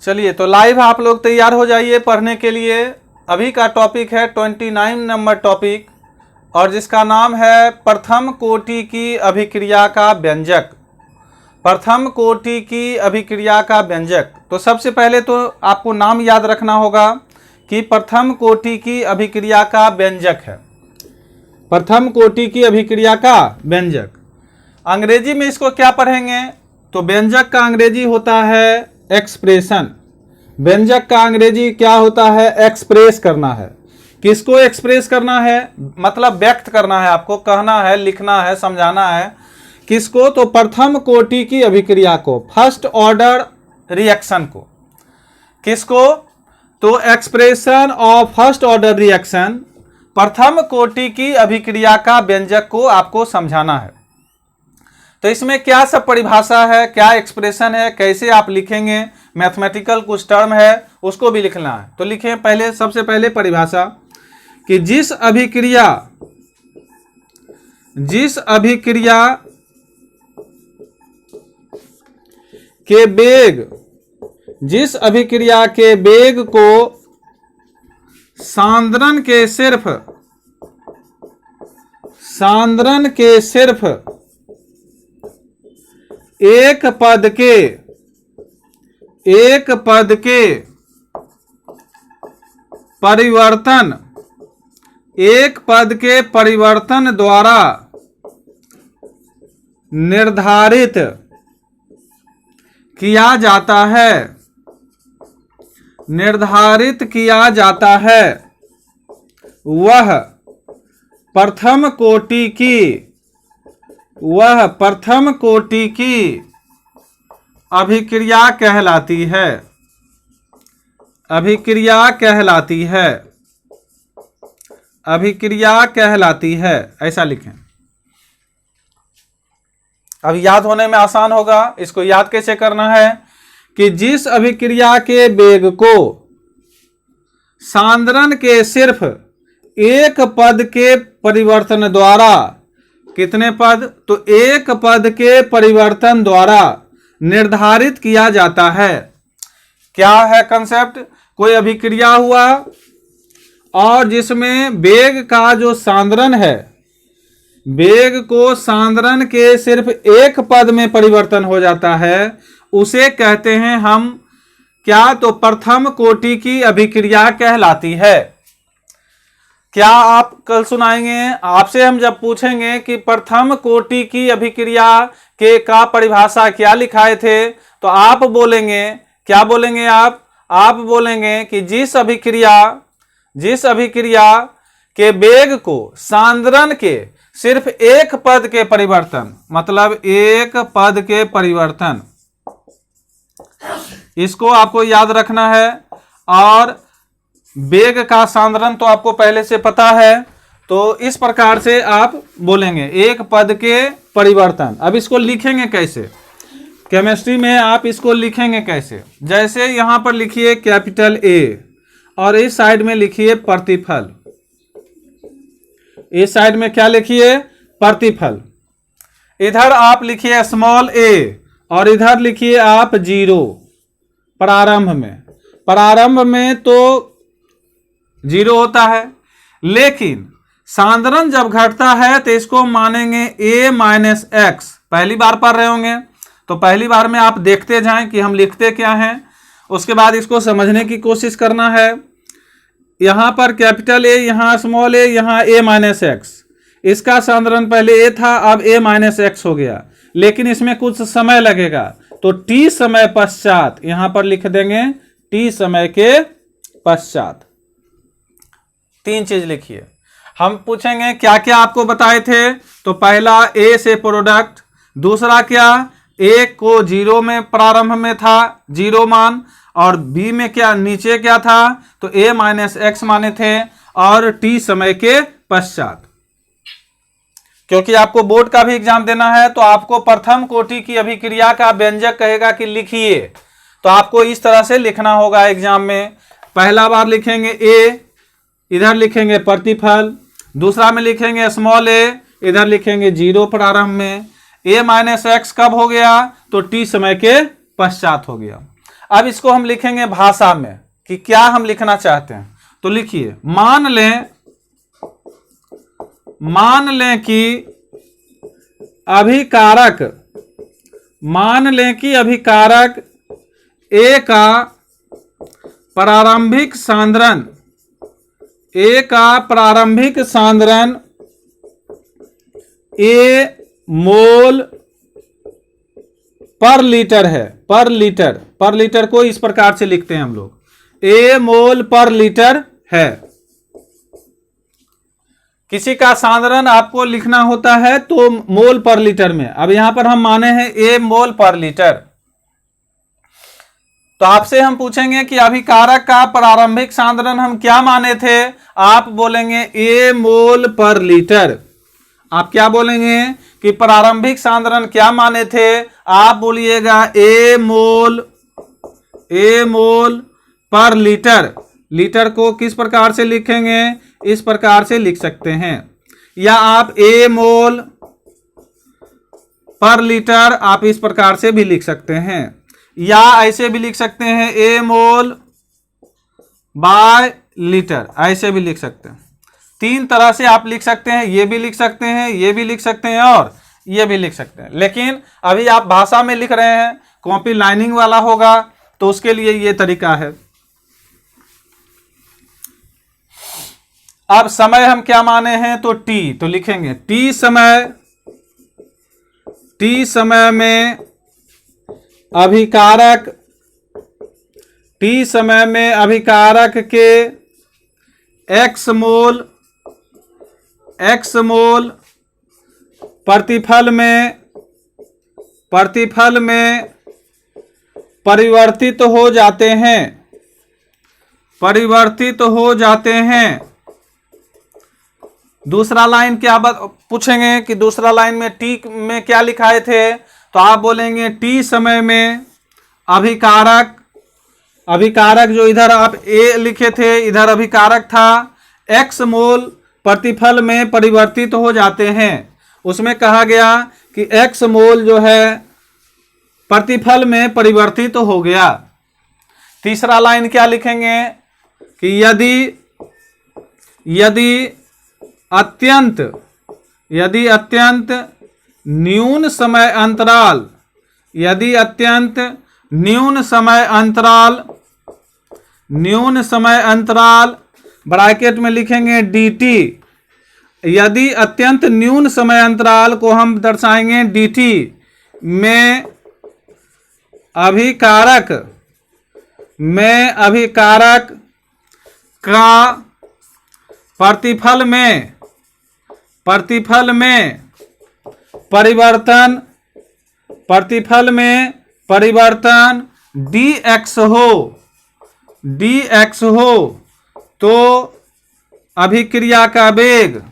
चलिए तो लाइव आप लोग तैयार हो जाइए पढ़ने के लिए। अभी का टॉपिक है 29 नंबर टॉपिक, और जिसका नाम है प्रथम कोटि की अभिक्रिया का व्यंजक। प्रथम कोटि की अभिक्रिया का व्यंजक। तो सबसे पहले तो आपको नाम याद रखना होगा कि प्रथम कोटि की अभिक्रिया का व्यंजक है। प्रथम कोटि की अभिक्रिया का व्यंजक। अंग्रेजी में इसको क्या पढ़ेंगे? तो व्यंजक का अंग्रेजी होता है एक्सप्रेशन। व्यंजक का अंग्रेजी क्या होता है? एक्सप्रेस करना है। किसको एक्सप्रेस करना है? मतलब व्यक्त करना है, आपको कहना है, लिखना है, समझाना है। किसको? तो प्रथम कोटि की अभिक्रिया को, फर्स्ट ऑर्डर रिएक्शन को। किसको? तो expression of first order reaction, प्रथम कोटि की अभिक्रिया का व्यंजक को आपको समझाना है। तो इसमें क्या सब परिभाषा है, क्या एक्सप्रेशन है, कैसे आप लिखेंगे, मैथमेटिकल कुछ टर्म है उसको भी लिखना है। तो लिखें पहले, सबसे पहले परिभाषा कि जिस अभिक्रिया के वेग को सांद्रण के सिर्फ एक पद के परिवर्तन द्वारा निर्धारित किया जाता है, वह प्रथम कोटि की अभिक्रिया कहलाती है। ऐसा लिखें। अब याद होने में आसान होगा। इसको याद कैसे करना है कि जिस अभिक्रिया के वेग को सांद्रण के सिर्फ एक पद के परिवर्तन द्वारा, कितने पद? तो एक पद के परिवर्तन द्वारा निर्धारित किया जाता है। क्या है कंसेप्ट? कोई अभिक्रिया हुआ और जिसमें वेग का जो सांद्रण है, वेग को सांद्रण के सिर्फ एक पद में परिवर्तन हो जाता है, उसे कहते हैं हम क्या? तो प्रथम कोटि की अभिक्रिया कहलाती है। क्या आप कल सुनाएंगे? आपसे हम जब पूछेंगे कि प्रथम कोटि की अभिक्रिया के का परिभाषा क्या लिखाए थे, तो आप बोलेंगे, क्या बोलेंगे आप बोलेंगे कि जिस अभिक्रिया के वेग को सांद्रण के सिर्फ एक पद के परिवर्तन, मतलब एक पद के परिवर्तन, इसको आपको याद रखना है। और वेग का सांद्रण तो आपको पहले से पता है, तो इस प्रकार से आप बोलेंगे एक पद के परिवर्तन। अब इसको लिखेंगे कैसे? केमिस्ट्री में आप इसको लिखेंगे कैसे? जैसे यहां पर लिखिए कैपिटल ए और इस साइड में लिखिए प्रतिफल। इस साइड में क्या लिखिए? प्रतिफल। इधर आप लिखिए स्मॉल ए और इधर लिखिए आप 0। प्रारंभ में तो 0 होता है, लेकिन सांद्रण जब घटता है तो इसको मानेंगे a माइनस एक्स। पहली बार पढ़ रहे होंगे तो पहली बार में आप देखते जाएं कि हम लिखते क्या हैं, उसके बाद इसको समझने की कोशिश करना है। यहां पर कैपिटल ए, यहां स्मॉल ए, यहां a माइनस एक्स। इसका सांद्रण पहले a था, अब a माइनस एक्स हो गया, लेकिन इसमें कुछ समय लगेगा, तो t समय पश्चात यहां पर लिख देंगे, t समय के पश्चात। 3 चीज लिखिए। हम पूछेंगे क्या क्या आपको बताए थे, तो पहला a से प्रोडक्ट, दूसरा क्या? a को 0 में प्रारंभ में था 0 मान, और b में क्या नीचे क्या था? तो a माइनस एक्स माने थे, और t समय के पश्चात। क्योंकि आपको बोर्ड का भी एग्जाम देना है, तो आपको प्रथम कोटि की अभिक्रिया का व्यंजक कहेगा कि लिखिए, तो आपको इस तरह से लिखना होगा एग्जाम में। पहला बार लिखेंगे a, इधर लिखेंगे प्रतिफल, दूसरा में लिखेंगे स्मॉल a, इधर लिखेंगे 0 प्रारंभ में। a माइनस एक्स कब हो गया? तो t समय के पश्चात हो गया। अब इसको हम लिखेंगे भाषा में कि क्या हम लिखना चाहते हैं। तो लिखिए, मान लें कि अभिकारक, मान लें कि अभिकारक ए का प्रारंभिक सांद्रण, ए का प्रारंभिक सांद्रण ए मोल पर लीटर है। पर लीटर को इस प्रकार से लिखते हैं हम लोग, ए मोल पर लीटर है। किसी का सांद्रण आपको लिखना होता है तो मोल पर लीटर में, अब यहां पर हम माने हैं ए मोल पर लीटर। तो आपसे हम पूछेंगे कि अभिकारक का प्रारंभिक सांद्रण हम क्या माने थे, आप बोलेंगे ए मोल पर लीटर। आप क्या बोलेंगे कि प्रारंभिक सांद्रण क्या माने थे, आप बोलिएगा ए मोल पर लीटर। लीटर को किस प्रकार से लिखेंगे, इस प्रकार से लिख सकते हैं, या आप ए मोल पर लीटर आप इस प्रकार से भी लिख सकते हैं, या ऐसे भी लिख सकते हैं ए मोल बाय लीटर, ऐसे भी लिख सकते हैं। 3 तरह से आप लिख सकते हैं, ये भी लिख सकते हैं, ये भी लिख सकते हैं और ये भी लिख सकते हैं। लेकिन अभी आप भाषा में लिख रहे हैं, कॉपी लाइनिंग वाला होगा, तो उसके लिए ये तरीका है। अब समय हम क्या माने हैं, तो टी, तो लिखेंगे टी समय में अभिकारक, टी समय में अभिकारक के एक्स मोल प्रतिफल में परिवर्तित हो जाते हैं। दूसरा लाइन क्या पूछेंगे कि दूसरा लाइन में टी में क्या लिखाए थे, तो आप बोलेंगे टी समय में अभिकारक जो इधर आप ए लिखे थे, इधर अभिकारक था, एक्स मोल प्रतिफल में परिवर्तित हो जाते हैं। उसमें कहा गया कि एक्स मोल जो है प्रतिफल में परिवर्तित हो गया। तीसरा लाइन क्या लिखेंगे कि यदि अत्यंत न्यून समय अंतराल ब्रैकेट में लिखेंगे dt। यदि अत्यंत न्यून समय अंतराल को हम दर्शाएंगे dt में अभिकारक का प्रतिफल में परिवर्तन dx हो, तो अभिक्रिया का वेग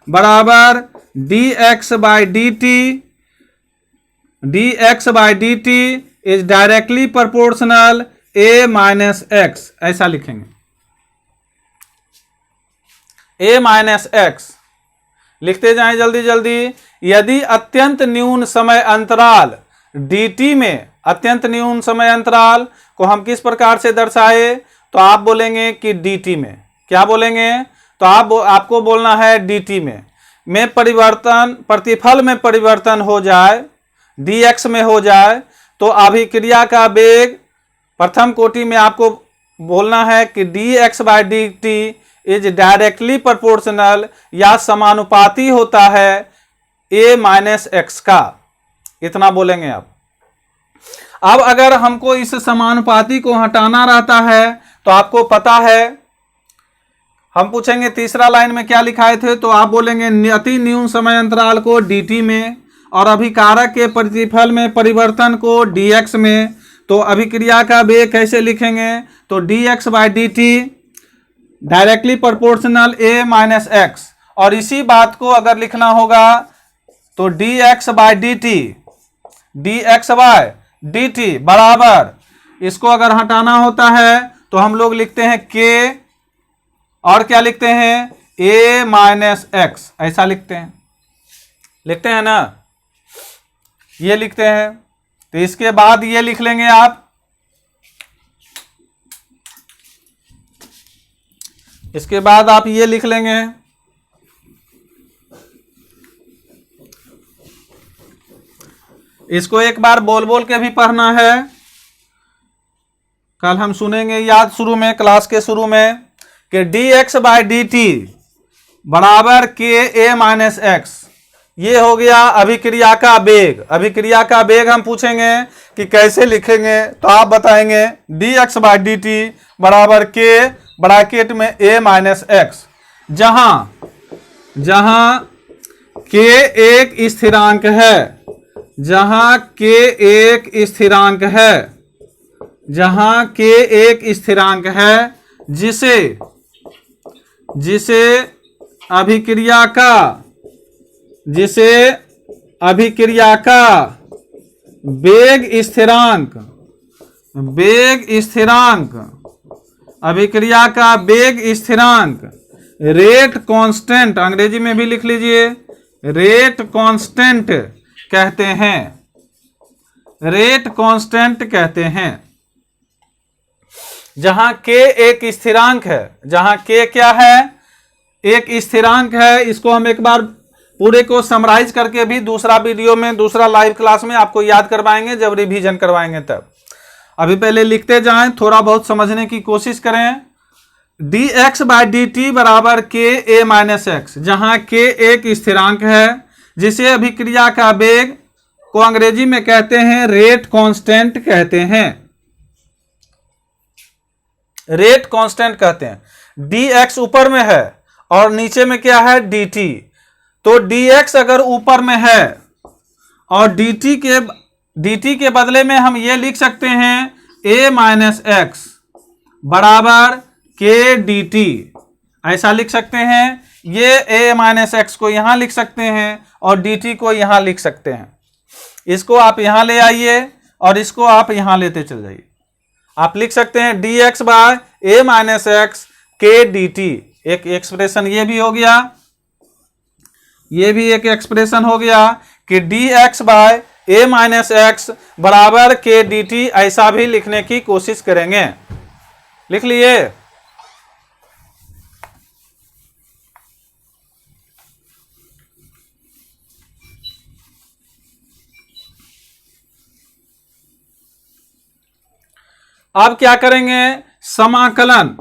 बराबर dx by dt is directly proportional a minus x, ऐसा लिखेंगे a minus x। लिखते जाएं जल्दी जल्दी। यदि अत्यंत न्यून समय अंतराल dt में, अत्यंत न्यून समय अंतराल को हम किस प्रकार से दर्शाए, तो आप बोलेंगे कि dt में, क्या बोलेंगे, तो आपको बोलना है dt में परिवर्तन, प्रतिफल में परिवर्तन हो जाए, dx में हो जाए, तो अभिक्रिया का वेग प्रथम कोटि में आपको बोलना है कि dx by dt is directly proportional, या समानुपाती होता है a माइनस x का, इतना बोलेंगे आप। अब अगर हमको इस समानुपाती को हटाना रहता है, तो आपको पता है, हम पूछेंगे तीसरा लाइन में क्या लिखाए थे, तो आप बोलेंगे अति न्यून समय अंतराल को dt में और अभिकारक के प्रतिफल में परिवर्तन को dx में। तो अभिक्रिया का वेग कैसे लिखेंगे, तो dx by dt directly proportional a minus x, और इसी बात को अगर लिखना होगा तो dx by dt बराबर, इसको अगर हटाना होता है तो हम लोग लिखते हैं k, और क्या लिखते हैं a माइनस एक्स, ऐसा लिखते हैं ना, ये लिखते हैं। तो इसके बाद ये लिख लेंगे आप, इसके बाद आप ये लिख लेंगे, इसको एक बार बोल बोल के भी पढ़ना है, कल हम सुनेंगे याद शुरू में, क्लास के शुरू में, कि dx बाई डी टी बराबर के a माइनस एक्स। ये हो गया अभिक्रिया का वेग। अभिक्रिया का वेग हम पूछेंगे कि कैसे लिखेंगे, तो आप बताएंगे dx बाई डी टी बराबर के ब्रैकेट में a माइनस एक्स, जहां के एक स्थिरांक है, जहां के एक स्थिरांक है, जहां के एक स्थिरांक है, जिसे अभिक्रिया का वेग स्थिरांक, अभिक्रिया का वेग स्थिरांक रेट कांस्टेंट, अंग्रेजी में भी लिख लीजिए, रेट कांस्टेंट कहते हैं, रेट कांस्टेंट कहते हैं। जहां के एक स्थिरांक है, जहां के क्या है, एक स्थिरांक है। इसको हम एक बार पूरे को समराइज करके भी दूसरा वीडियो में, दूसरा लाइव क्लास में आपको याद करवाएंगे, जब रिवीजन करवाएंगे तब। अभी पहले लिखते जाएं, थोड़ा बहुत समझने की कोशिश करें। dx बाई डी टी बराबर के a माइनस एक्स, जहां के एक स्थिरांक है, जिसे अभिक्रिया का वेग को अंग्रेजी में कहते हैं रेट कांस्टेंट कहते हैं, रेट कांस्टेंट कहते हैं। dx ऊपर में है और नीचे में क्या है, dt। तो dx अगर ऊपर में है और dt के बदले में हम ये लिख सकते हैं a माइनस एक्स बराबर के dt, ऐसा लिख सकते हैं। ये a माइनस एक्स को यहां लिख सकते हैं और dt को यहां लिख सकते हैं। इसको आप यहां ले आइए और इसको आप यहां लेते चल जाइए। आप लिख सकते हैं dx by a minus x के dt, एक एक्सप्रेशन ये भी हो गया, ये भी एक एक्सप्रेशन हो गया कि dx by a minus x बराबर के dt, ऐसा भी लिखने की कोशिश करेंगे। लिख लिए? अब क्या करेंगे, समाकलन।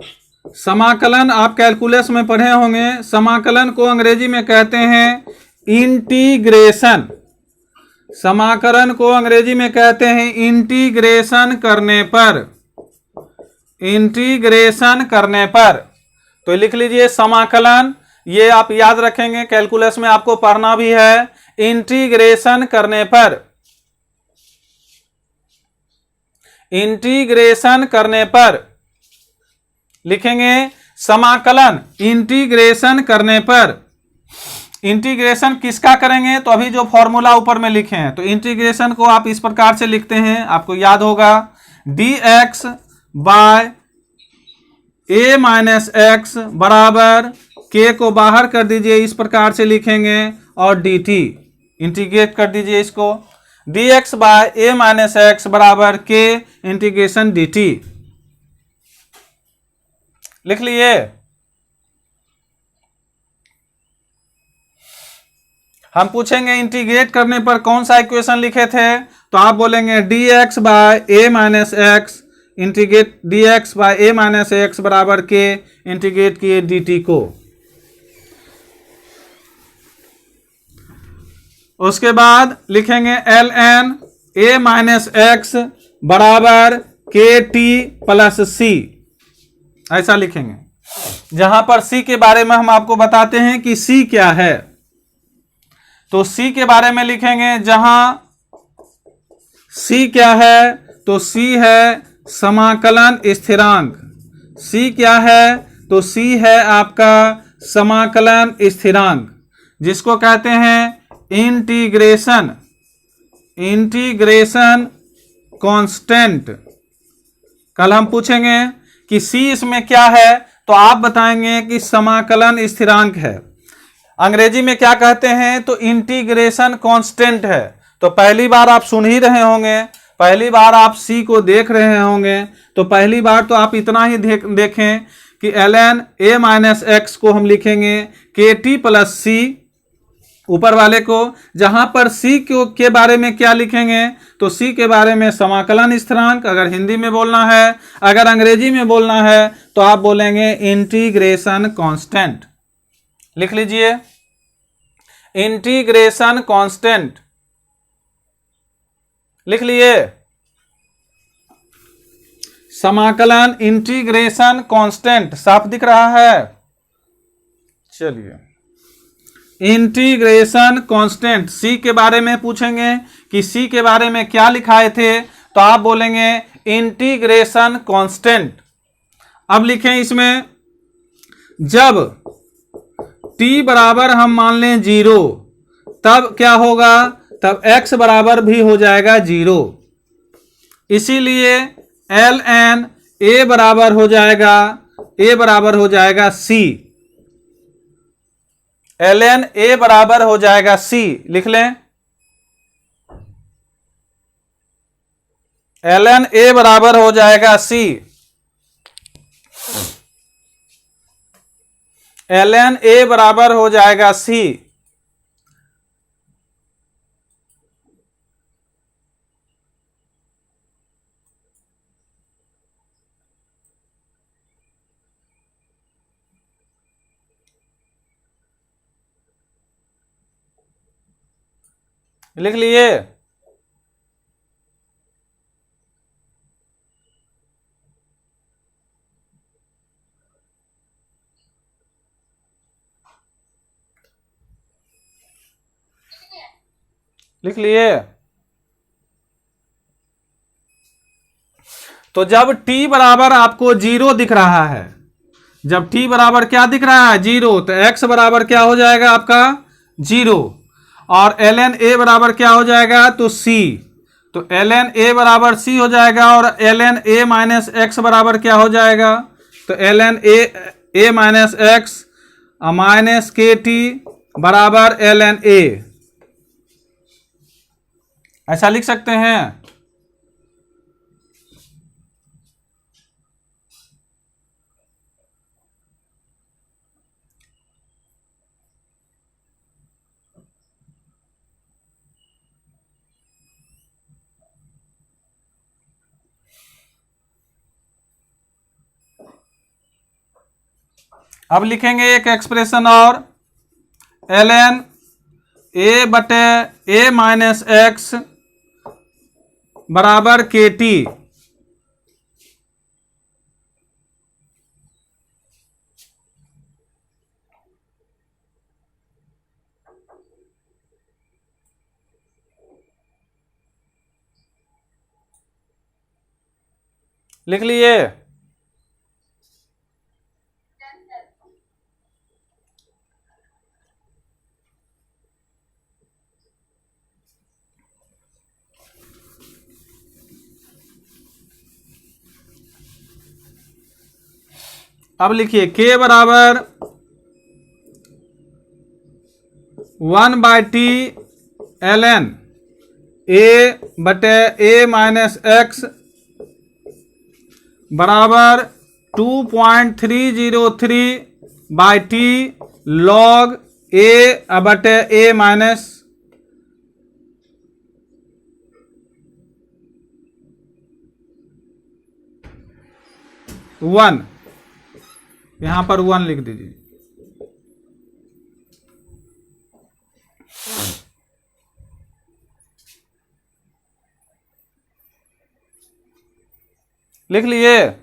समाकलन आप कैलकुलस में पढ़े होंगे, समाकलन को अंग्रेजी में कहते हैं इंटीग्रेशन। समाकलन को अंग्रेजी में कहते हैं इंटीग्रेशन करने पर, इंटीग्रेशन करने पर। तो लिख लीजिए समाकलन, ये आप याद रखेंगे, कैलकुलस में आपको पढ़ना भी है। इंटीग्रेशन करने पर, इंटीग्रेशन करने पर लिखेंगे समाकलन इंटीग्रेशन करने पर। इंटीग्रेशन किसका करेंगे, तो अभी जो फॉर्मूला ऊपर में लिखे हैं, तो इंटीग्रेशन को आप इस प्रकार से लिखते हैं, आपको याद होगा, dx by a minus x बराबर k को बाहर कर दीजिए, इस प्रकार से लिखेंगे, और dt इंटीग्रेट कर दीजिए इसको, dx by a minus x बराबर k इंटीग्रेशन dt। लिख लिए? हम पूछेंगे इंटीग्रेट करने पर कौन सा इक्वेशन लिखे थे, तो आप बोलेंगे dx by a minus x integrate dx by a minus x बराबर के इंटीग्रेट किए dt को। उसके बाद लिखेंगे ln a माइनस एक्स बराबर के टी प्लस सी, ऐसा लिखेंगे। जहां पर c के बारे में हम आपको बताते हैं कि c क्या है, तो c के बारे में लिखेंगे। जहां c क्या है, तो c है समाकलन स्थिरांक। c क्या है, तो c है आपका समाकलन स्थिरांक, जिसको कहते हैं इंटीग्रेशन, इंटीग्रेशन कांस्टेंट। कल हम पूछेंगे कि c इसमें क्या है, तो तो आप बताएंगे कि समाकलन स्थिरांक है। अंग्रेजी में क्या कहते हैं, तो इंटीग्रेशन कांस्टेंट है। तो पहली बार आप सुन ही रहे होंगे, पहली बार आप सी को देख रहे होंगे, तो पहली बार तो आप इतना ही देखें कि ln a माइनस एक्स को हम लिखेंगे के टी प्लस सी, ऊपर वाले को। जहां पर सी के बारे में क्या लिखेंगे, तो सी के बारे में समाकलन स्थिरांक, अगर हिंदी में बोलना है। अगर अंग्रेजी में बोलना है तो आप बोलेंगे इंटीग्रेशन कांस्टेंट। लिख लीजिए, इंटीग्रेशन कांस्टेंट लिख लिए। समाकलन इंटीग्रेशन कांस्टेंट साफ दिख रहा है। चलिए, इंटीग्रेशन कांस्टेंट सी के बारे में पूछेंगे कि सी के बारे में क्या लिखाए थे, तो आप बोलेंगे इंटीग्रेशन कांस्टेंट। अब लिखें इसमें, जब t बराबर हम मान लें 0, तब क्या होगा, तब x बराबर भी हो जाएगा 0। इसीलिए ln a बराबर हो जाएगा c, ln a बराबर हो जाएगा c। लिख लें, ln a बराबर हो जाएगा c, ln a बराबर हो जाएगा c। लिख लिए, लिख लिए। तो जब t बराबर आपको 0 दिख रहा है, जब t बराबर क्या दिख रहा है, 0, तो x बराबर क्या हो जाएगा आपका 0, और ln a बराबर क्या हो जाएगा, तो c। तो ln a बराबर c हो जाएगा, और ln a माइनस एक्स बराबर क्या हो जाएगा, तो ln a minus x minus के टी बराबर ln a, ऐसा लिख सकते हैं। अब लिखेंगे एक एक्सप्रेशन और, ln a बटे a माइनस एक्स बराबर के टी। लिख लिए, अब लिखिए k बराबर 1/t ln a बटे a माइनस एक्स बराबर 2.303/t log a बटे a माइनस 1, यहां पर 1 लिख दीजिए। लिख लिए,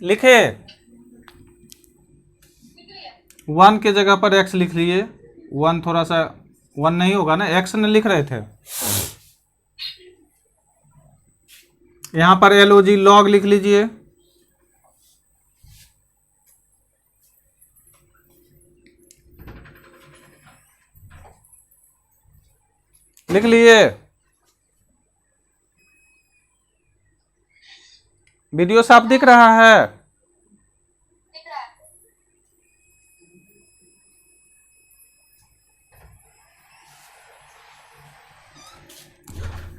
लिखे। 1 के जगह पर x लिख लिए। 1 थोड़ा सा 1 नहीं होगा ना, x ने लिख रहे थे। यहां पर LOG लॉग लिख लीजिए। लिख लिए। वीडियो साफ दिख रहा है?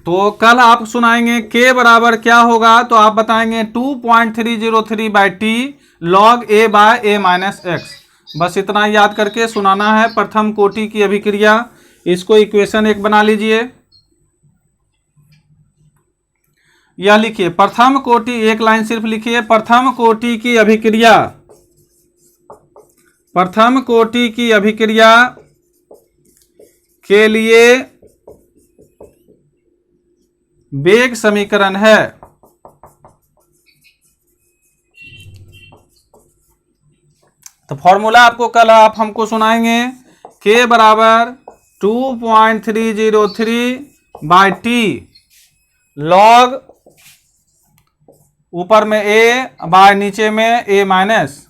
तो कल आप सुनाएंगे k बराबर क्या होगा, तो आप बताएंगे 2.303/t log a by a minus x. बस इतना याद करके सुनाना है प्रथम कोटि की अभिक्रिया। इसको इक्वेशन 1 बना लीजिए। यह लिखिए प्रथम कोटि, एक लाइन सिर्फ लिखिए, प्रथम कोटि की अभिक्रिया, प्रथम कोटि की अभिक्रिया के लिए वेग समीकरण है। तो फॉर्मूला आपको कल आप हमको सुनाएंगे k बराबर 2.303/t log ऊपर में a बाय नीचे में a माइनस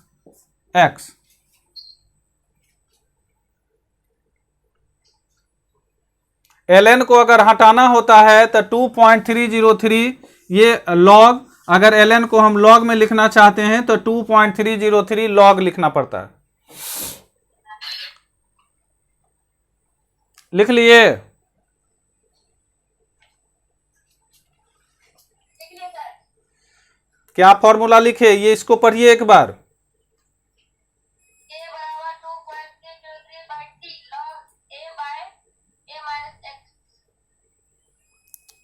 एक्स। ln को अगर हटाना होता है तो 2.303, ये log, अगर ln को हम log में लिखना चाहते हैं तो 2.303 log लिखना पड़ता है। लिख लिए? क्या फॉर्मूला लिखे, ये इसको पढ़िए एक बार।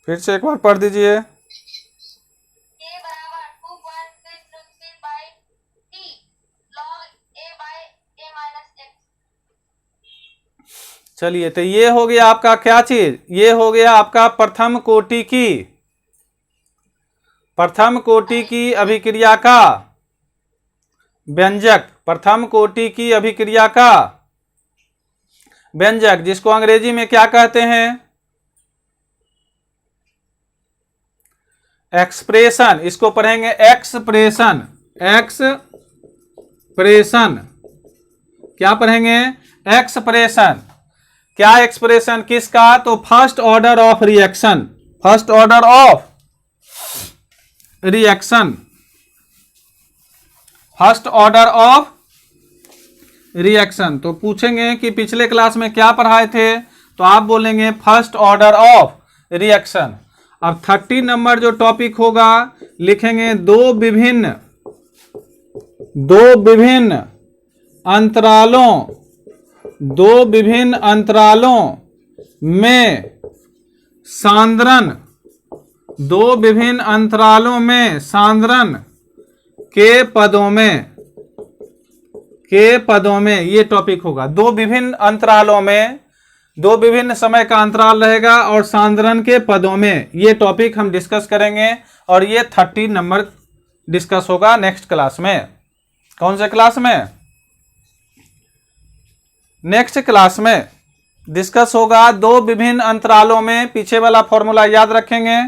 फिर से एक बार पढ़ दीजिए। चलिए, तो ये हो गया आपका क्या चीज, ये हो गया आपका प्रथम कोटि की अभिक्रिया का व्यंजक, प्रथम कोटि की अभिक्रिया का व्यंजक, जिसको अंग्रेजी में क्या कहते हैं, एक्सप्रेशन। इसको पढ़ेंगे एक्सप्रेशन। क्या पढ़ेंगे? एक्सप्रेशन। क्या एक्सप्रेशन किसका? तो first order of reaction, first order of reaction, first order of reaction. तो पूछेंगे कि पिछले क्लास में क्या पढ़ाए थे, तो आप बोलेंगे फर्स्ट ऑर्डर ऑफ रिएक्शन। अब 30 नंबर जो टॉपिक होगा, लिखेंगे दो विभिन्न अंतरालों में सांद्रण, दो विभिन्न अंतरालों में सांद्रण के पदों में ये टॉपिक होगा। दो विभिन्न अंतरालों में, दो विभिन्न समय का अंतराल रहेगा और सांद्रण के पदों में, ये टॉपिक हम डिस्कस करेंगे। और ये 30 नंबर डिस्कस होगा नेक्स्ट क्लास में। कौन से क्लास में? नेक्स्ट क्लास में डिस्कस होगा दो विभिन्न अंतरालों में। पीछे वाला फॉर्मूला याद रखेंगे,